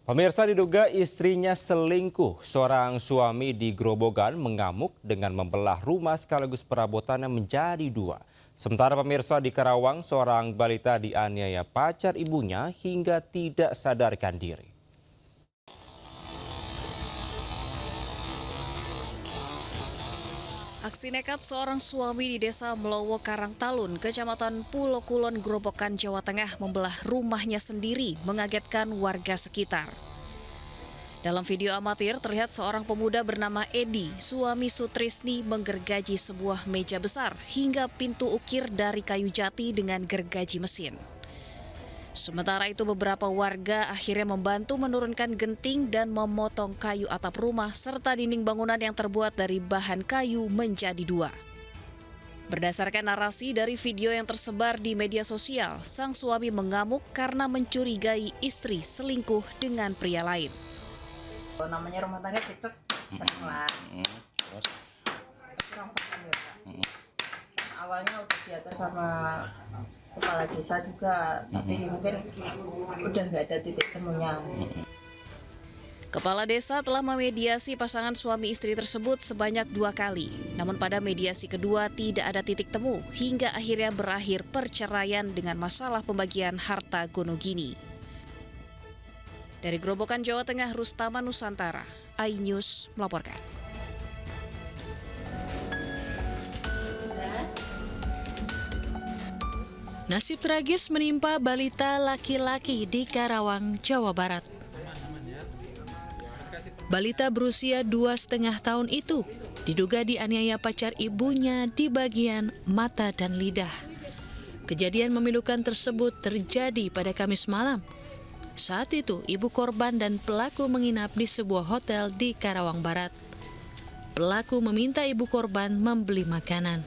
Pemirsa, diduga istrinya selingkuh. Seorang suami di Grobogan mengamuk dengan membelah rumah sekaligus perabotannya menjadi dua. Sementara pemirsa di Karawang, seorang balita dianiaya pacar ibunya hingga tidak sadarkan diri. Aksi nekat seorang suami di desa Melowo Karangtalun, Kecamatan Pulo Kulon, Grobogan, Jawa Tengah membelah rumahnya sendiri mengagetkan warga sekitar. Dalam video amatir terlihat seorang pemuda bernama Edi, suami Sutrisni, menggergaji sebuah meja besar hingga pintu ukir dari kayu jati dengan gergaji mesin. Sementara itu beberapa warga akhirnya membantu menurunkan genting dan memotong kayu atap rumah serta dinding bangunan yang terbuat dari bahan kayu menjadi dua. Berdasarkan narasi dari video yang tersebar di media sosial, sang suami mengamuk karena mencurigai istri selingkuh dengan pria lain. Namanya rumah tangga cekcok sering lah. Awalnya udah diatur sama kepala desa juga, tapi mungkin udah nggak ada titik temunya. Kepala desa telah memediasi pasangan suami istri tersebut sebanyak 2 kali. Namun pada mediasi kedua tidak ada titik temu hingga akhirnya berakhir perceraian dengan masalah pembagian harta gonogini. Dari Grobogan, Jawa Tengah, Rustama Nusantara, iNews melaporkan. Nasib tragis menimpa balita laki-laki di Karawang, Jawa Barat. Balita berusia 2,5 tahun itu diduga dianiaya pacar ibunya di bagian mata dan lidah. Kejadian memilukan tersebut terjadi pada Kamis malam. Saat itu, ibu korban dan pelaku menginap di sebuah hotel di Karawang Barat. Pelaku meminta ibu korban membeli makanan.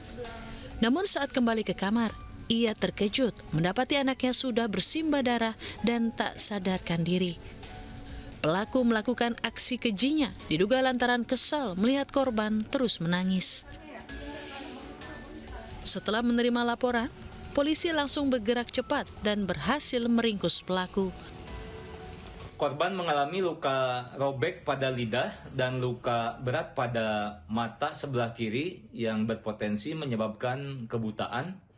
Namun saat kembali ke kamar, ia terkejut mendapati anaknya sudah bersimbah darah dan tak sadarkan diri. Pelaku melakukan aksi kejinya diduga lantaran kesal melihat korban terus menangis. Setelah menerima laporan, polisi langsung bergerak cepat dan berhasil meringkus pelaku. Korban mengalami luka robek pada lidah dan luka berat pada mata sebelah kiri yang berpotensi menyebabkan kebutaan.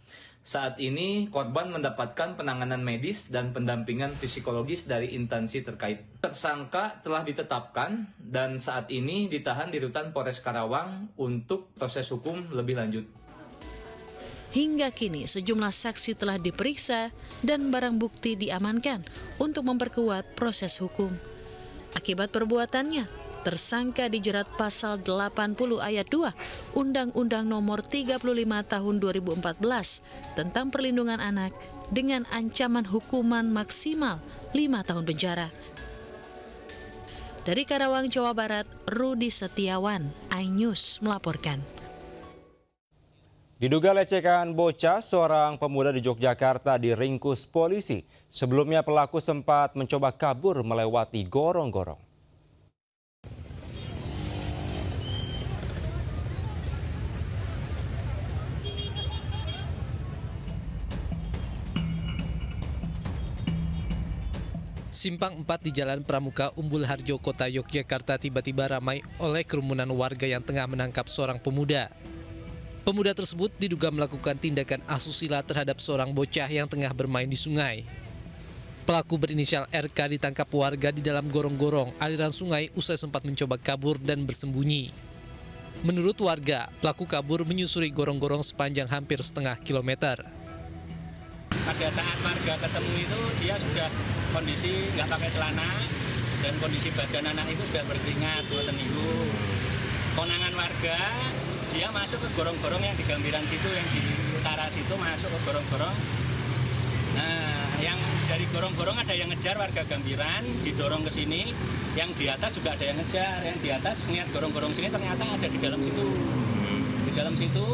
Saat ini korban mendapatkan penanganan medis dan pendampingan psikologis dari instansi terkait. Tersangka telah ditetapkan dan saat ini ditahan di Rutan Polres Karawang untuk proses hukum lebih lanjut. Hingga kini sejumlah saksi telah diperiksa dan barang bukti diamankan untuk memperkuat proses hukum. Akibat perbuatannya, tersangka dijerat pasal 80 ayat 2 Undang-Undang Nomor 35 Tahun 2014 tentang perlindungan anak dengan ancaman hukuman maksimal 5 tahun penjara. Dari Karawang, Jawa Barat, Rudi Setiawan, iNews melaporkan. Diduga lecehkan bocah, seorang pemuda di Yogyakarta diringkus polisi. Sebelumnya pelaku sempat mencoba kabur melewati gorong-gorong. Simpang 4 di Jalan Pramuka, Umbul Harjo, Kota Yogyakarta tiba-tiba ramai oleh kerumunan warga yang tengah menangkap seorang pemuda. Pemuda tersebut diduga melakukan tindakan asusila terhadap seorang bocah yang tengah bermain di sungai. Pelaku berinisial RK ditangkap warga di dalam gorong-gorong aliran sungai usai sempat mencoba kabur dan bersembunyi. Menurut warga, pelaku kabur menyusuri gorong-gorong sepanjang hampir setengah kilometer. Pada saat warga ketemu itu dia sudah kondisi nggak pakai celana dan kondisi badan anak itu sudah berkeringat, konangan warga dia masuk ke gorong-gorong yang di Gambiran situ, yang di utara situ masuk ke gorong-gorong. Nah, yang dari gorong-gorong ada yang ngejar warga Gambiran, didorong ke sini. Yang di atas juga ada yang ngejar, yang di atas niat gorong-gorong sini ternyata ada di dalam situ. Di dalam situ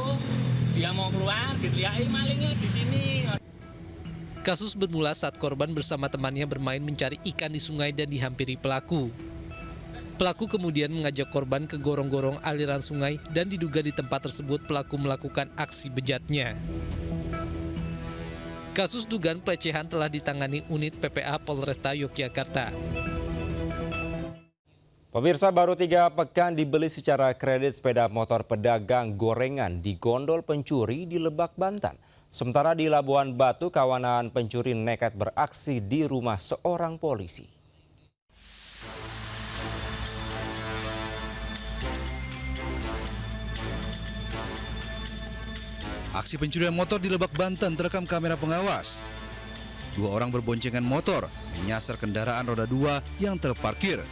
dia mau keluar, diteriaki malingnya di sini. Kasus bermula saat korban bersama temannya bermain mencari ikan di sungai dan dihampiri pelaku. Pelaku kemudian mengajak korban ke gorong-gorong aliran sungai dan diduga di tempat tersebut pelaku melakukan aksi bejatnya. Kasus dugaan pelecehan telah ditangani unit PPA Polresta Yogyakarta. Pemirsa, baru 3 pekan dibeli secara kredit sepeda motor pedagang gorengan di gondol pencuri di Lebak, Banten. Sementara di Labuan Batu, kawanan pencuri nekat beraksi di rumah seorang polisi. Aksi pencurian motor di Lebak, Banten terekam kamera pengawas. 2 orang berboncengan motor menyasar kendaraan roda 2 yang terparkir.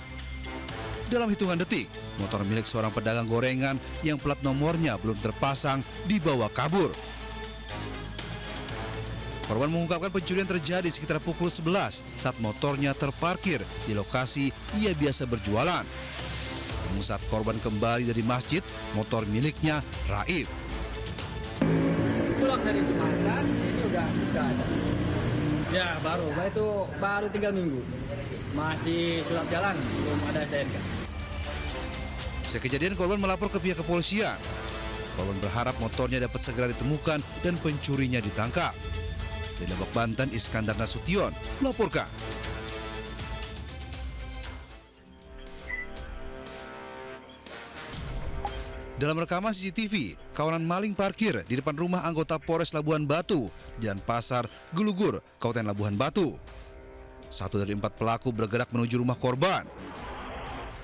Dalam hitungan detik, motor milik seorang pedagang gorengan yang plat nomornya belum terpasang dibawa kabur. Korban mengungkapkan pencurian terjadi sekitar pukul 11 saat motornya terparkir di lokasi ia biasa berjualan. Namun saat korban kembali dari masjid, motor miliknya raib. Pulang dari Jumatan, ini udah ada. Ya baru 3 minggu. Masih surat jalan, belum ada STNK. Usai kejadian, korban melapor ke pihak kepolisian. Korban berharap motornya dapat segera ditemukan dan pencurinya ditangkap. Dari Lebak, Banten, Iskandar Nasution melaporkan. Dalam rekaman CCTV, kawanan maling parkir di depan rumah anggota Polres Labuan Batu di Jalan Pasar, Gelugur, Kabupaten Labuan Batu. 1 dari 4 pelaku bergerak menuju rumah korban.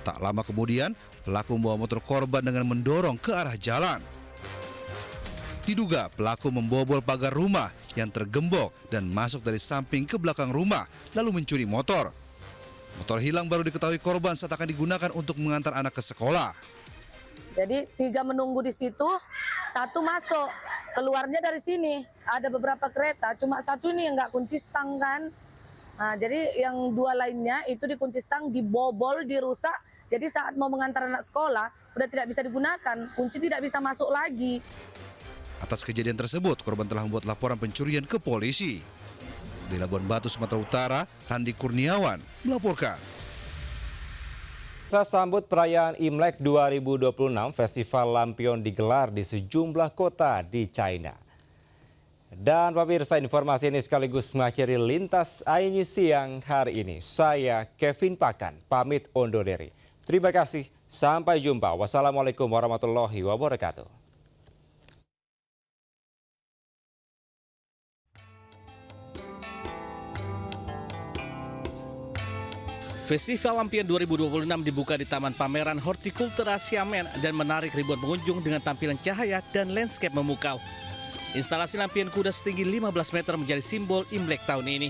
Tak lama kemudian, pelaku membawa motor korban dengan mendorong ke arah jalan. Diduga pelaku membobol pagar rumah yang tergembok dan masuk dari samping ke belakang rumah, lalu mencuri motor. Motor hilang baru diketahui korban saat akan digunakan untuk mengantar anak ke sekolah. Jadi 3 menunggu di situ, 1 masuk, keluarnya dari sini. Ada beberapa kereta, cuma 1 ini yang nggak kunci stang kan. Nah, jadi yang 2 lainnya itu dikunci stang, dibobol, dirusak. Jadi saat mau mengantar anak sekolah, udah tidak bisa digunakan, kunci tidak bisa masuk lagi. Atas kejadian tersebut, korban telah membuat laporan pencurian ke polisi. Di Labuan Batu, Sumatera Utara, Randi Kurniawan melaporkan. Sambut perayaan Imlek 2026, Festival Lampion digelar di sejumlah kota di China. Dan pemirsa, informasi ini sekaligus mengakhiri Lintas iNews siang hari ini. Saya Kevin Pakan, pamit undur diri. Terima kasih, sampai jumpa. Wassalamualaikum warahmatullahi wabarakatuh. Festival Lampion 2026 dibuka di Taman Pameran Hortikultura Xiamen dan menarik ribuan pengunjung dengan tampilan cahaya dan landscape memukau. Instalasi lampion kuda setinggi 15 meter menjadi simbol Imlek tahun ini.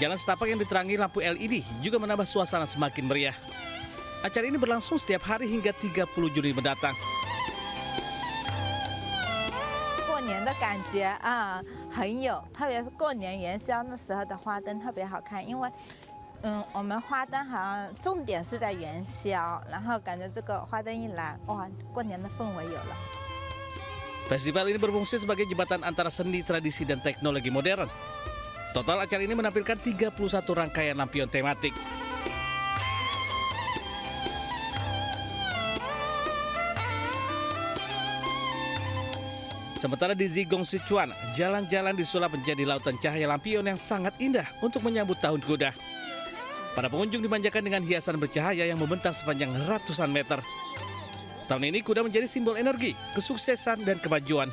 Jalan setapak yang diterangi lampu LED juga menambah suasana semakin meriah. Acara ini berlangsung setiap hari hingga 30 Juni mendatang. 过年的感觉啊，很有，特别是过年元宵那时候的花灯特别好看，因为我们花灯好像重点是在元宵，然后感觉这个花灯一来，哇，过年的氛围有了。 Festival ini berfungsi sebagai jembatan antara seni, tradisi, dan teknologi modern. Total acara ini menampilkan 31 rangkaian lampion tematik. Sementara di Zigong, Sichuan, jalan-jalan disulap menjadi lautan cahaya lampion yang sangat indah untuk menyambut tahun kuda. Para pengunjung dimanjakan dengan hiasan bercahaya yang membentang sepanjang ratusan meter. Tahun ini kuda menjadi simbol energi, kesuksesan, dan kemajuan.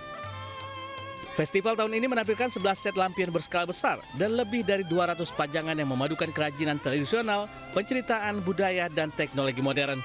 Festival tahun ini menampilkan 11 set lampion berskala besar dan lebih dari 200 pajangan yang memadukan kerajinan tradisional, penceritaan, budaya, dan teknologi modern.